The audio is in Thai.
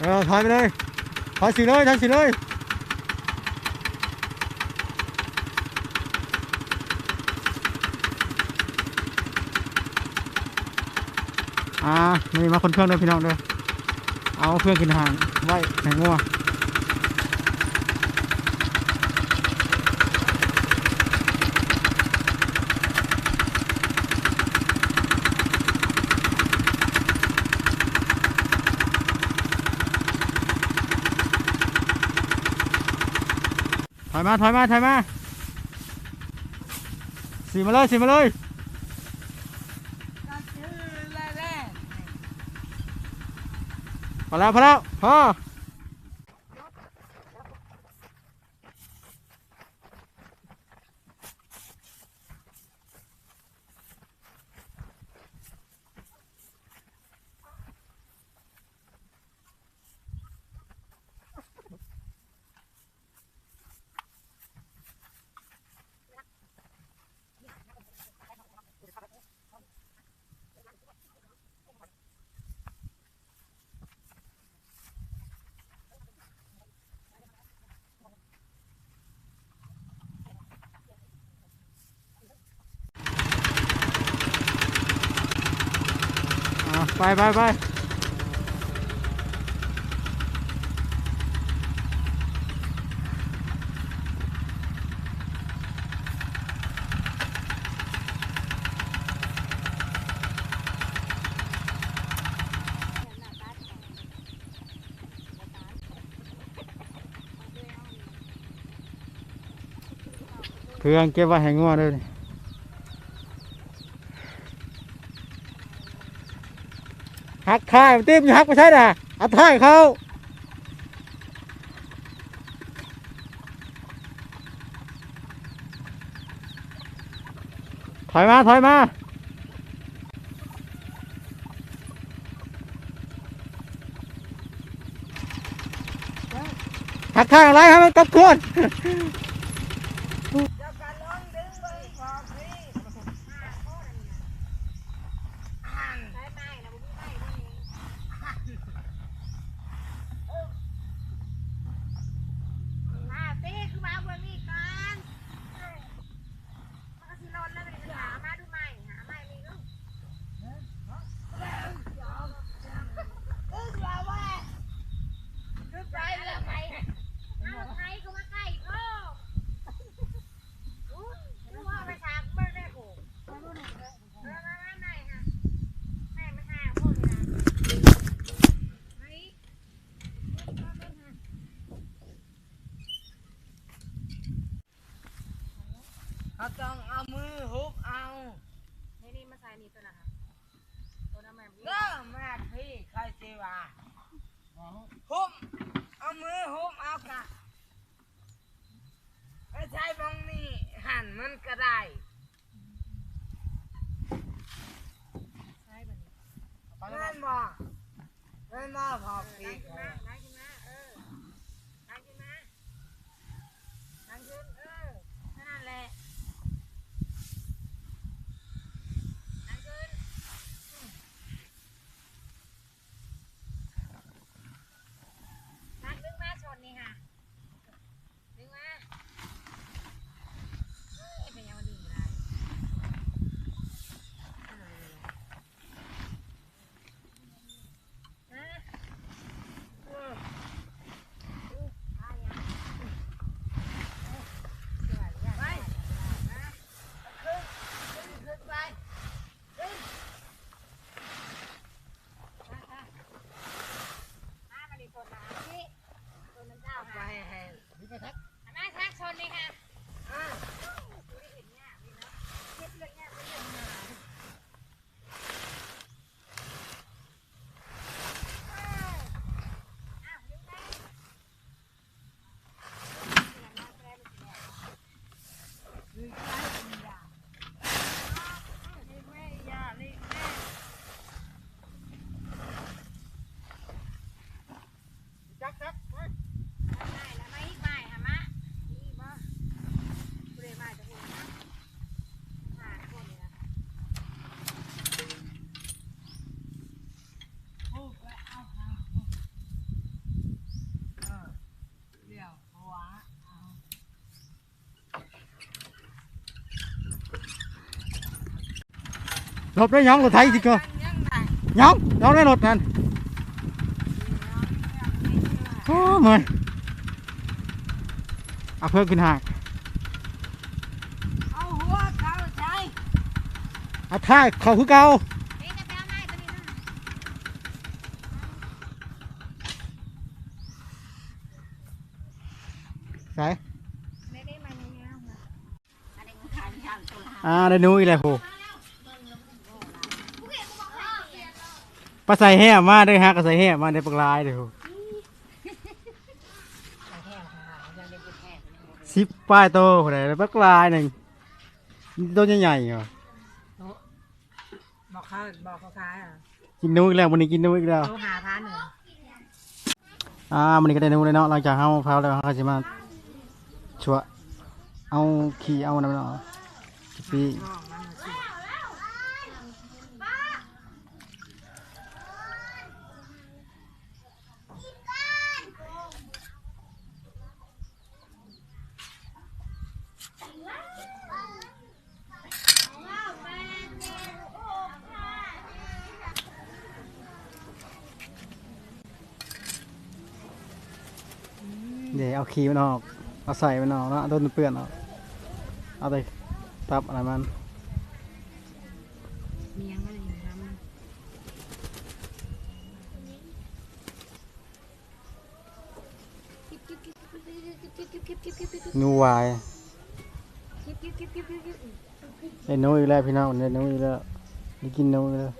ถอยไปเลยถอยสิเลยถอยสิเลยนี่มาคนเครื่องเลยพี่น้องเลยเอาเครื่องกินอาหารไว้แหงงัวถอยมาสีมาเลยพอแล้วพอไปเครื่องเก็บไว้ให้งัวเลยหักท้ายติ้มอย่าหักไปใช่ไหมเอาท้ายเขาถอยมาหักท้ายอะไรครับมันกับควรเขาต้องเอามือฮุบเอานี่มาใส่นี่ตัวนะคะตัวน้ำมันเด้อแม่พี่ใครสิว่าฮุบเอามือฮุบเอาค่ะไม่ใช่บางนี่หั่นมันก็ได้ใช่แบบนี้เล่นบ่พอปีกนั่งขึ้นมานั่งขึ้นนั่นแหละนั่งขึ้นนั่งดึงมาชนนี่ค่ะดึงมาเป็นยังวันนี้ได้ หลบได้ยองรถไทยสิเกอ ยังไง ยองได้รถนั่นโอ้เมื่อยเอาเพิ่มขึ้นหาก เอาหัวเข้าใจ เอาท้ายเขาคือเก่า เฮ้ยจะไปเอาไม้ตัวนี้นะ ใส่ ไม่ได้มาในเงาค่ะอันนี้มันขายยำตัวละ ได้นู้อีกแล้วโหปลาใส่แห่มาได้ฮะก็ใส่แห่มาได้ปลาลายเดี๋ยว 10 ป้ายโตคนไหนปลากลายหนึ่งตัวใหญ่ๆเหรอ บอกเขาขายอ่ะ กินนู้อีกแล้ววันนี้กินนู้อีกแล้ว เขาหาพันหนึ่ง วันนี้ก็ได้นู้เลยเนาะหลังจากเฮาพาวแล้วเขาก็จะมาชัวเอาขี้เอาน้ำเนาะปีเดี๋ยวเอาขี้มันออกเอาใส่มันออกแล้วเอาต้นเปื้อนออกเอาไปตับอะไรมัน เมียงมันอย่างนั้น นูวาย กิ๊บกิ๊บกิ๊บกิ๊บกิ๊บ ได้นู้อีกแล้วพี่น้องได้นู้อีกแล้วได้กินนู้อีกแล้ว